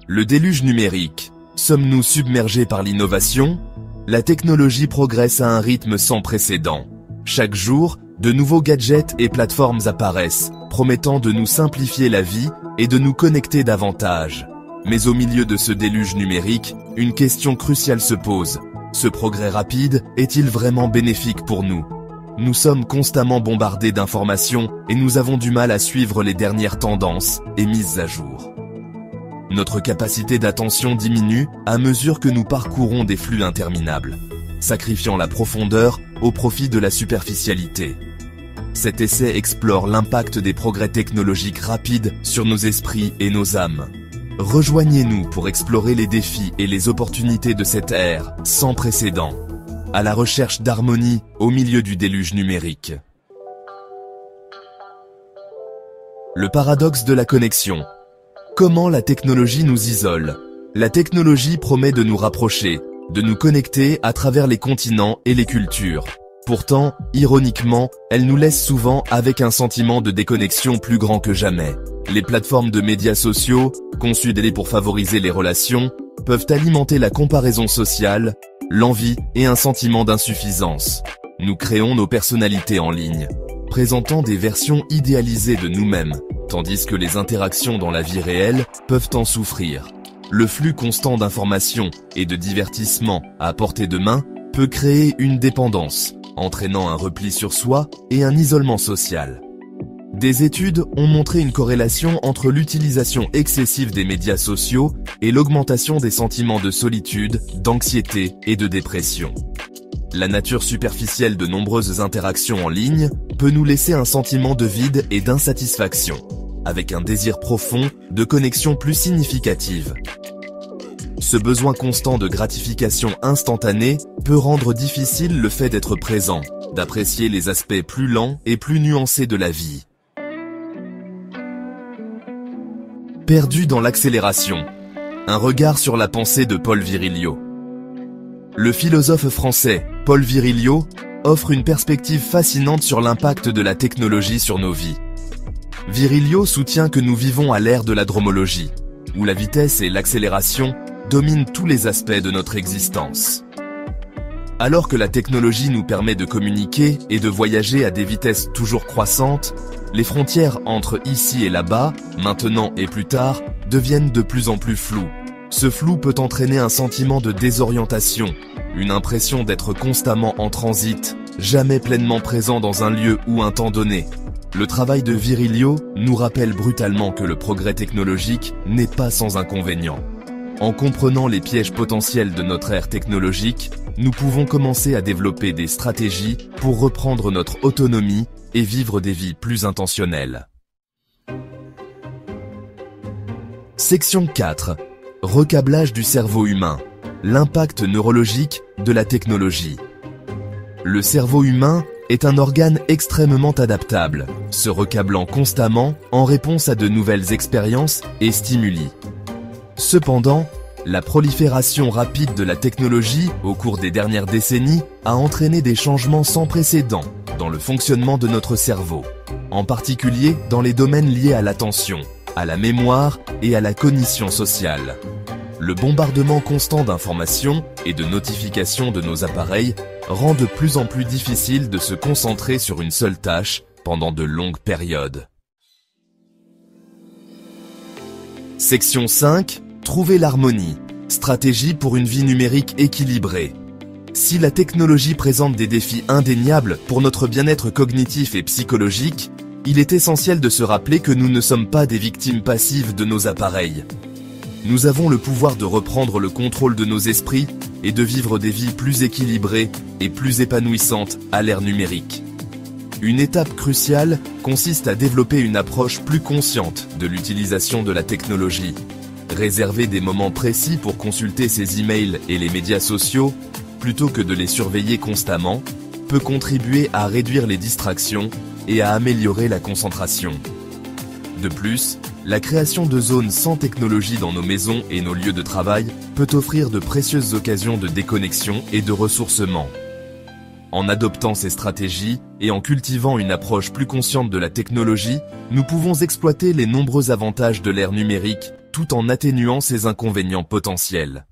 Le déluge numérique. Sommes-nous submergés par l'innovation? La technologie progresse à un rythme sans précédent. Chaque jour, de nouveaux gadgets et plateformes apparaissent, promettant de nous simplifier la vie et de nous connecter davantage. Mais au milieu de ce déluge numérique, une question cruciale se pose. Ce progrès rapide est-il vraiment bénéfique pour nous? Nous sommes constamment bombardés d'informations et nous avons du mal à suivre les dernières tendances et mises à jour. Notre capacité d'attention diminue à mesure que nous parcourons des flux interminables, sacrifiant la profondeur au profit de la superficialité. Cet essai explore l'impact des progrès technologiques rapides sur nos esprits et nos âmes. Rejoignez-nous pour explorer les défis et les opportunités de cette ère sans précédent, à la recherche d'harmonie au milieu du déluge numérique. Le paradoxe de la connexion. Comment la technologie nous isole? La technologie promet de nous rapprocher, de nous connecter à travers les continents et les cultures. Pourtant, ironiquement, elle nous laisse souvent avec un sentiment de déconnexion plus grand que jamais. Les plateformes de médias sociaux, conçues pour favoriser les relations, peuvent alimenter la comparaison sociale, l'envie et un sentiment d'insuffisance. Nous créons nos personnalités en ligne, présentant des versions idéalisées de nous-mêmes, tandis que les interactions dans la vie réelle peuvent en souffrir. Le flux constant d'informations et de divertissements à portée de main peut créer une dépendance, entraînant un repli sur soi et un isolement social. Des études ont montré une corrélation entre l'utilisation excessive des médias sociaux et l'augmentation des sentiments de solitude, d'anxiété et de dépression. La nature superficielle de nombreuses interactions en ligne peut nous laisser un sentiment de vide et d'insatisfaction, avec un désir profond de connexion plus significative. Ce besoin constant de gratification instantanée peut rendre difficile le fait d'être présent, d'apprécier les aspects plus lents et plus nuancés de la vie. Perdu dans l'accélération. Un regard sur la pensée de Paul Virilio. Le philosophe français, Paul Virilio, offre une perspective fascinante sur l'impact de la technologie sur nos vies. Virilio soutient que nous vivons à l'ère de la dromologie, où la vitesse et l'accélération dominent tous les aspects de notre existence. Alors que la technologie nous permet de communiquer et de voyager à des vitesses toujours croissantes, les frontières entre ici et là-bas, maintenant et plus tard, deviennent de plus en plus floues. Ce flou peut entraîner un sentiment de désorientation, une impression d'être constamment en transit, jamais pleinement présent dans un lieu ou un temps donné. Le travail de Virilio nous rappelle brutalement que le progrès technologique n'est pas sans inconvénients. En comprenant les pièges potentiels de notre ère technologique, nous pouvons commencer à développer des stratégies pour reprendre notre autonomie et vivre des vies plus intentionnelles. Section 4. Recablage du cerveau humain. L'impact neurologique de la technologie. Le cerveau humain est un organe extrêmement adaptable, se recablant constamment en réponse à de nouvelles expériences et stimuli. Cependant, la prolifération rapide de la technologie au cours des dernières décennies a entraîné des changements sans précédent dans le fonctionnement de notre cerveau, en particulier dans les domaines liés à l'attention, à la mémoire et à la cognition sociale. Le bombardement constant d'informations et de notifications de nos appareils rend de plus en plus difficile de se concentrer sur une seule tâche pendant de longues périodes. Section 5. Trouver l'harmonie. Stratégie pour une vie numérique équilibrée. Si la technologie présente des défis indéniables pour notre bien-être cognitif et psychologique, il est essentiel de se rappeler que nous ne sommes pas des victimes passives de nos appareils. Nous avons le pouvoir de reprendre le contrôle de nos esprits et de vivre des vies plus équilibrées et plus épanouissantes à l'ère numérique. Une étape cruciale consiste à développer une approche plus consciente de l'utilisation de la technologie. Réserver des moments précis pour consulter ses emails et les médias sociaux, plutôt que de les surveiller constamment, peut contribuer à réduire les distractions et à améliorer la concentration. De plus, la création de zones sans technologie dans nos maisons et nos lieux de travail peut offrir de précieuses occasions de déconnexion et de ressourcement. En adoptant ces stratégies et en cultivant une approche plus consciente de la technologie, nous pouvons exploiter les nombreux avantages de l'ère numérique tout en atténuant ses inconvénients potentiels.